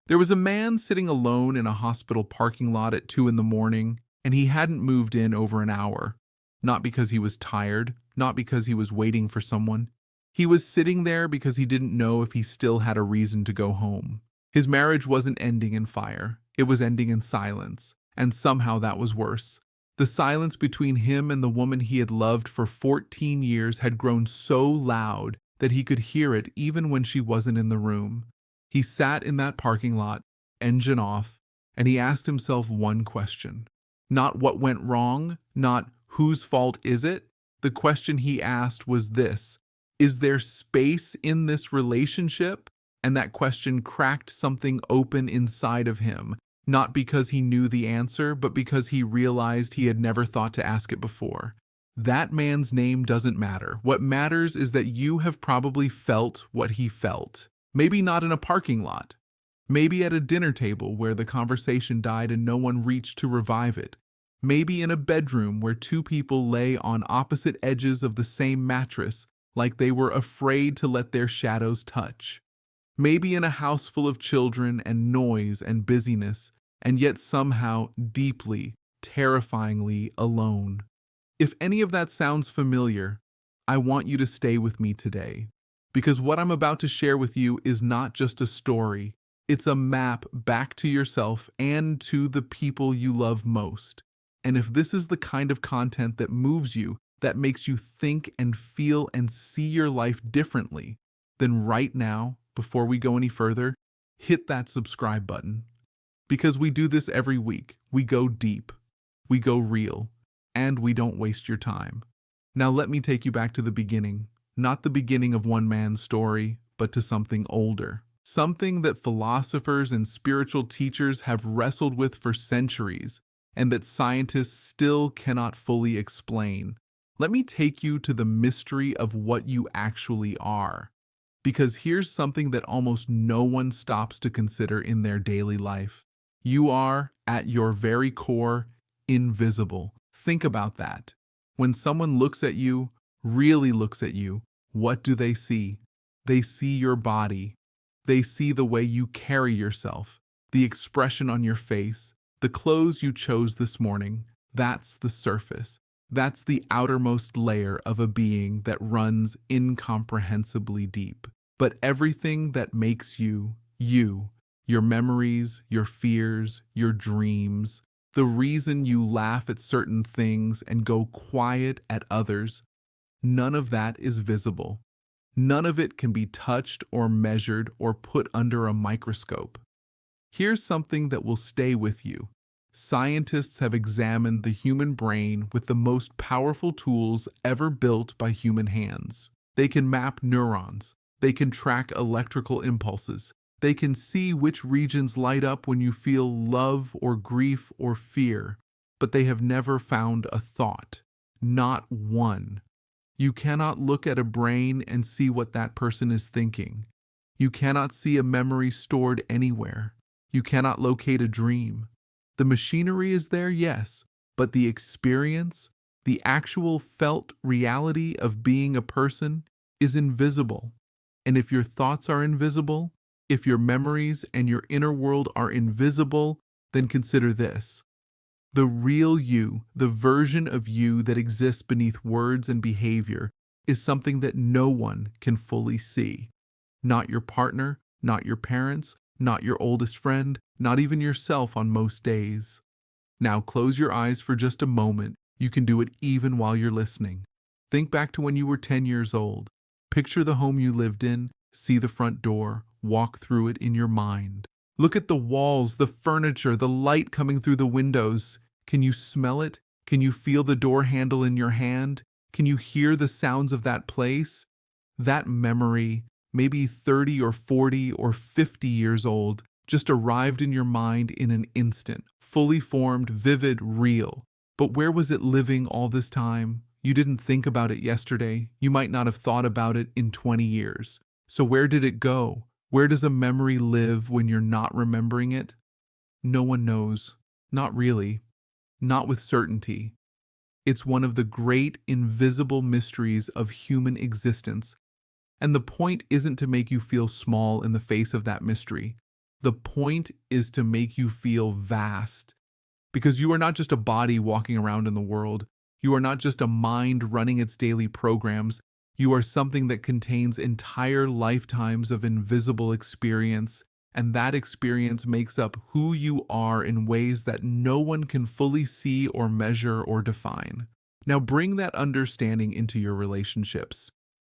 There was a man sitting alone in a hospital parking lot at 2 in the morning, and he hadn't moved in over an hour. Not because he was tired, not because he was waiting for someone. He was sitting there because he didn't know if he still had a reason to go home. His marriage wasn't ending in fire, it was ending in silence, and somehow that was worse. The silence between him and the woman he had loved for 14 years had grown so loud that he could hear it even when she wasn't in the room. He sat in that parking lot, engine off, and he asked himself one question. Not what went wrong, not whose fault is it. The question he asked was this: is there space in this relationship? And that question cracked something open inside of him, not because he knew the answer, but because he realized he had never thought to ask it before. That man's name doesn't matter. What matters is that you have probably felt what he felt. Maybe not in a parking lot. Maybe at a dinner table where the conversation died and no one reached to revive it. Maybe in a bedroom where two people lay on opposite edges of the same mattress like they were afraid to let their shadows touch. Maybe in a house full of children and noise and busyness, and yet somehow deeply, terrifyingly alone. If any of that sounds familiar, I want you to stay with me today. Because what I'm about to share with you is not just a story, it's a map back to yourself and to the people you love most. And if this is the kind of content that moves you, that makes you think and feel and see your life differently, then right now, before we go any further, hit that subscribe button. Because we do this every week. We go deep, we go real, and we don't waste your time. Now let me take you back to the beginning. Not the beginning of one man's story, but to something older. Something that philosophers and spiritual teachers have wrestled with for centuries, and that scientists still cannot fully explain. Let me take you to the mystery of what you actually are. Because here's something that almost no one stops to consider in their daily life. You are, at your very core, invisible. Think about that. When someone looks at you, really looks at you, what do they see? They see your body. They see the way you carry yourself, the expression on your face, the clothes you chose this morning. That's the surface. That's the outermost layer of a being that runs incomprehensibly deep. But everything that makes you, you, your memories, your fears, your dreams, the reason you laugh at certain things and go quiet at others, none of that is visible. None of it can be touched or measured or put under a microscope. Here's something that will stay with you. Scientists have examined the human brain with the most powerful tools ever built by human hands. They can map neurons. They can track electrical impulses. They can see which regions light up when you feel love or grief or fear. But they have never found a thought. Not one. You cannot look at a brain and see what that person is thinking. You cannot see a memory stored anywhere. You cannot locate a dream. The machinery is there, yes, but the experience, the actual felt reality of being a person is invisible. And if your thoughts are invisible, if your memories and your inner world are invisible, then consider this. The real you, the version of you that exists beneath words and behavior, is something that no one can fully see. Not your partner, not your parents, not your oldest friend, not even yourself on most days. Now close your eyes for just a moment. You can do it even while you're listening. Think back to when you were 10 years old. Picture the home you lived in, see the front door, walk through it in your mind. Look at the walls, the furniture, the light coming through the windows. Can you smell it? Can you feel the door handle in your hand? Can you hear the sounds of that place? That memory, maybe 30 or 40 or 50 years old, just arrived in your mind in an instant, fully formed, vivid, real. But where was it living all this time? You didn't think about it yesterday. You might not have thought about it in 20 years. So where did it go? Where does a memory live when you're not remembering it? No one knows. Not really. Not with certainty. It's one of the great invisible mysteries of human existence. And the point isn't to make you feel small in the face of that mystery. The point is to make you feel vast, because you are not just a body walking around in the world. You are not just a mind running its daily programs. You are something that contains entire lifetimes of invisible experience, and that experience makes up who you are in ways that no one can fully see or measure or define. Now bring that understanding into your relationships,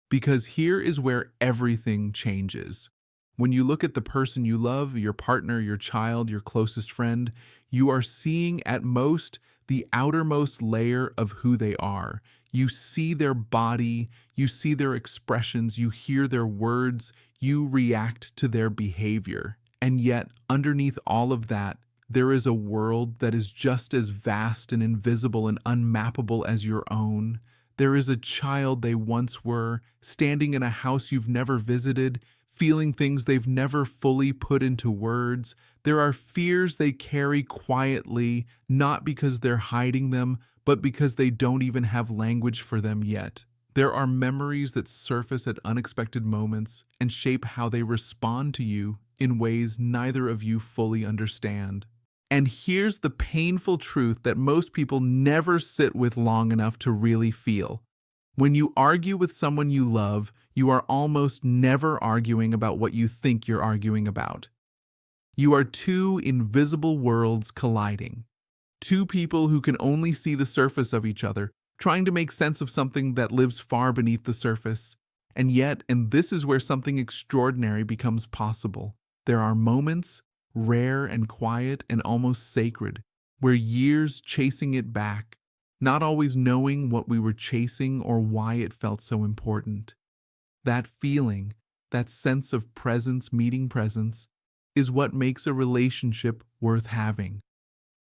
because here is where everything changes. When you look at the person you love, your partner, your child, your closest friend, you are seeing at most the outermost layer of who they are. You see their body, you see their expressions, you hear their words, you react to their behavior. And yet, underneath all of that, there is a world that is just as vast and invisible and unmappable as your own. There is a child they once were, standing in a house you've never visited, feeling things they've never fully put into words. There are fears they carry quietly, not because they're hiding them, but because they don't even have language for them yet. There are memories that surface at unexpected moments and shape how they respond to you in ways neither of you fully understand. And here's the painful truth that most people never sit with long enough to really feel. When you argue with someone you love, you are almost never arguing about what you think you're arguing about. You are two invisible worlds colliding. Two people who can only see the surface of each other, trying to make sense of something that lives far beneath the surface. And yet, and this is where something extraordinary becomes possible, there are moments, rare and quiet and almost sacred, where years chasing it back, not always knowing what we were chasing or why it felt so important. That feeling, that sense of presence meeting presence, is what makes a relationship worth having.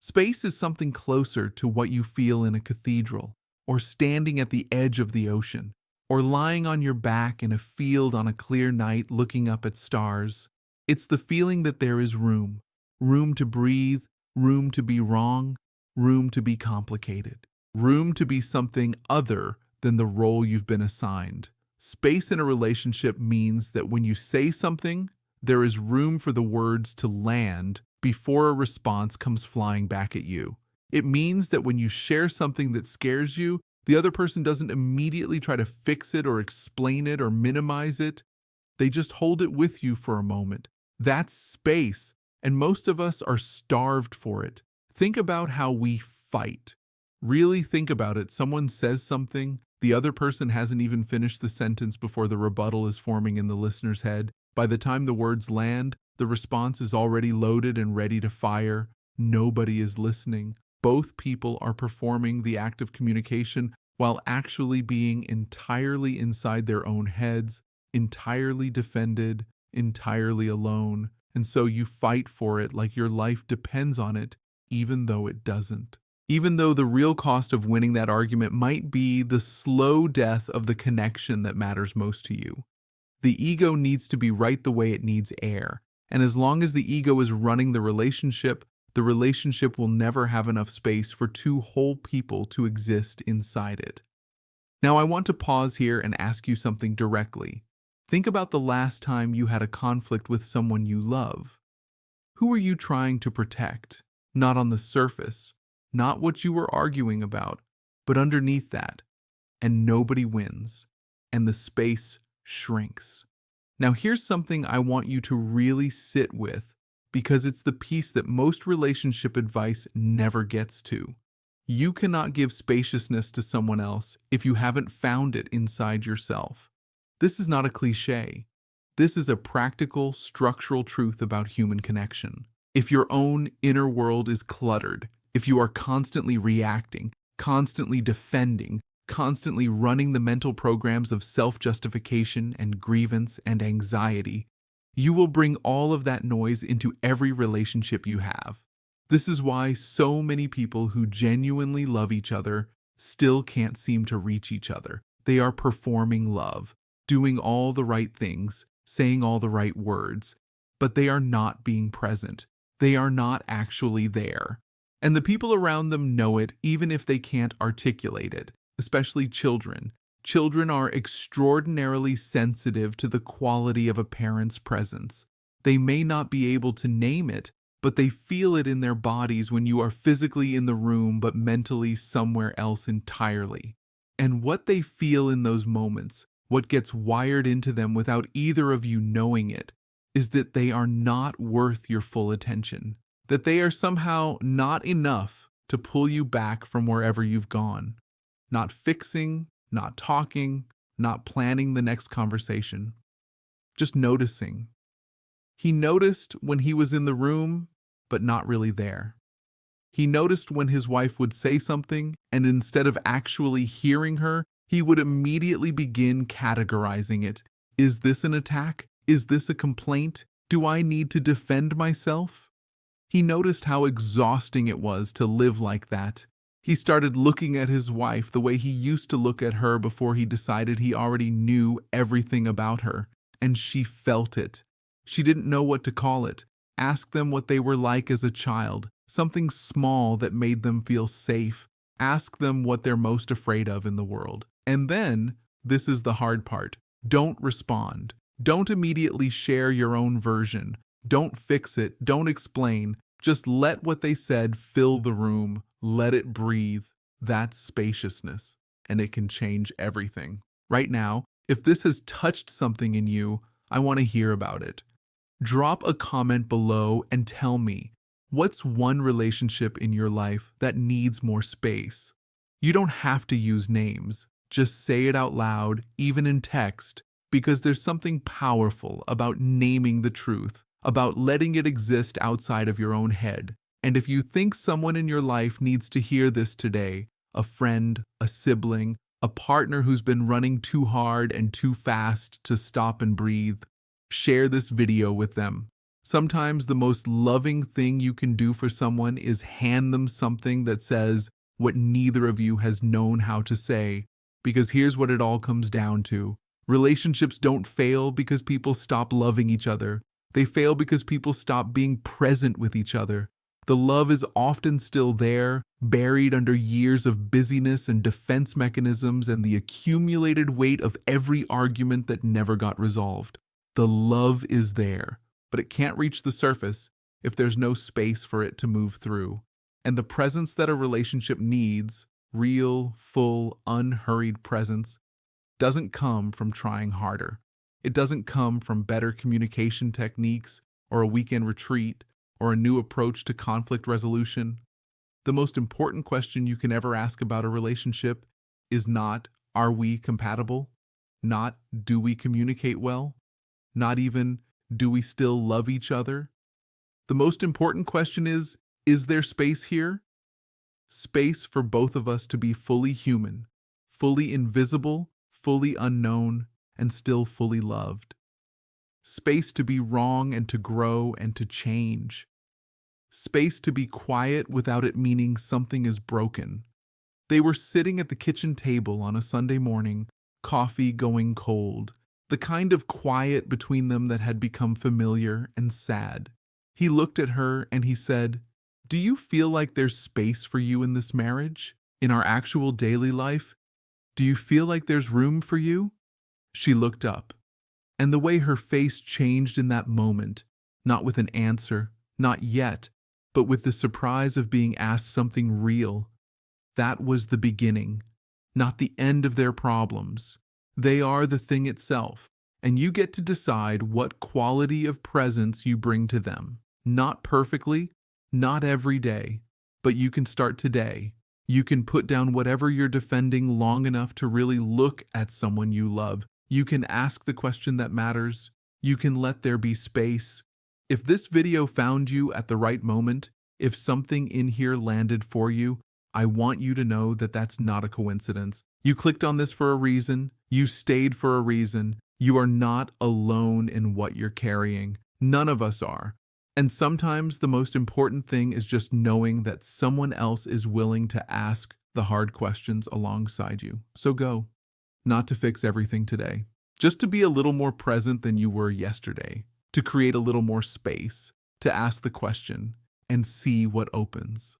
Space is something closer to what you feel in a cathedral, or standing at the edge of the ocean, or lying on your back in a field on a clear night looking up at stars. It's the feeling that there is room to breathe, room to be wrong, room to be complicated, room to be something other than the role you've been assigned. Space in a relationship means that when you say something, there is room for the words to land before a response comes flying back at you. It means that when you share something that scares you, the other person doesn't immediately try to fix it or explain it or minimize it. They just hold it with you for a moment. That's space, and most of us are starved for it. Think about how we fight. Really think about it. Someone says something, the other person hasn't even finished the sentence before the rebuttal is forming in the listener's head. By the time the words land, the response is already loaded and ready to fire. Nobody is listening. Both people are performing the act of communication while actually being entirely inside their own heads, entirely defended, entirely alone. And so you fight for it like your life depends on it, even though it doesn't. Even though the real cost of winning that argument might be the slow death of the connection that matters most to you. The ego needs to be right the way it needs air. And as long as the ego is running the relationship will never have enough space for two whole people to exist inside it. Now I want to pause here and ask you something directly. Think about the last time you had a conflict with someone you love. Who are you trying to protect? Not on the surface, not what you were arguing about, but underneath that. And nobody wins, and the space shrinks. Now here's something I want you to really sit with, because it's the piece that most relationship advice never gets to. You cannot give spaciousness to someone else if you haven't found it inside yourself. This is not a cliche. This is a practical, structural truth about human connection. If your own inner world is cluttered, if you are constantly reacting, constantly defending, constantly running the mental programs of self-justification and grievance and anxiety, you will bring all of that noise into every relationship you have. This is why so many people who genuinely love each other still can't seem to reach each other. They are performing love, doing all the right things, saying all the right words, but they are not being present. They are not actually there. And the people around them know it even if they can't articulate it, especially children. Children are extraordinarily sensitive to the quality of a parent's presence. They may not be able to name it, but they feel it in their bodies when you are physically in the room but mentally somewhere else entirely. And what they feel in those moments, what gets wired into them without either of you knowing it, is that they are not worth your full attention, that they are somehow not enough to pull you back from wherever you've gone. Not fixing, not talking, not planning the next conversation. Just noticing. He noticed when he was in the room, but not really there. He noticed when his wife would say something, and instead of actually hearing her, he would immediately begin categorizing it. Is this an attack? Is this a complaint? Do I need to defend myself? He noticed how exhausting it was to live like that. He started looking at his wife the way he used to look at her before he decided he already knew everything about her, and she felt it. She didn't know what to call it. Ask them what they were like as a child, something small that made them feel safe. Ask them what they're most afraid of in the world. And then, this is the hard part, don't respond. Don't immediately share your own version. Don't fix it. Don't explain. Just let what they said fill the room. Let it breathe. That's spaciousness, and it can change everything. Right now, if this has touched something in you, I want to hear about it. Drop a comment below and tell me, what's one relationship in your life that needs more space? You don't have to use names. Just say it out loud, even in text, because there's something powerful about naming the truth, about letting it exist outside of your own head. And if you think someone in your life needs to hear this today, a friend, a sibling, a partner who's been running too hard and too fast to stop and breathe, share this video with them. Sometimes the most loving thing you can do for someone is hand them something that says what neither of you has known how to say. Because here's what it all comes down to. Relationships don't fail because people stop loving each other. They fail because people stop being present with each other. The love is often still there, buried under years of busyness and defense mechanisms and the accumulated weight of every argument that never got resolved. The love is there, but it can't reach the surface if there's no space for it to move through. And the presence that a relationship needs, real, full, unhurried presence, doesn't come from trying harder. It doesn't come from better communication techniques or a weekend retreat or a new approach to conflict resolution. The most important question you can ever ask about a relationship is not, are we compatible? Not, do we communicate well? Not even, do we still love each other? The most important question is there space here? Space for both of us to be fully human, fully invisible, fully unknown, and still fully loved. Space to be wrong and to grow and to change. Space to be quiet without it meaning something is broken. They were sitting at the kitchen table on a Sunday morning, coffee going cold, the kind of quiet between them that had become familiar and sad. He looked at her and he said, "Do you feel like there's space for you in this marriage? In our actual daily life? Do you feel like there's room for you?" She looked up, and the way her face changed in that moment, not with an answer, not yet, but with the surprise of being asked something real. That was the beginning, not the end of their problems. They are the thing itself, and you get to decide what quality of presence you bring to them. Not perfectly, not every day, but you can start today. You can put down whatever you're defending long enough to really look at someone you love. You can ask the question that matters. You can let there be space. If this video found you at the right moment, if something in here landed for you, I want you to know that that's not a coincidence. You clicked on this for a reason. You stayed for a reason. You are not alone in what you're carrying. None of us are. And sometimes the most important thing is just knowing that someone else is willing to ask the hard questions alongside you. So go. Not to fix everything today, just to be a little more present than you were yesterday, to create a little more space, to ask the question and see what opens.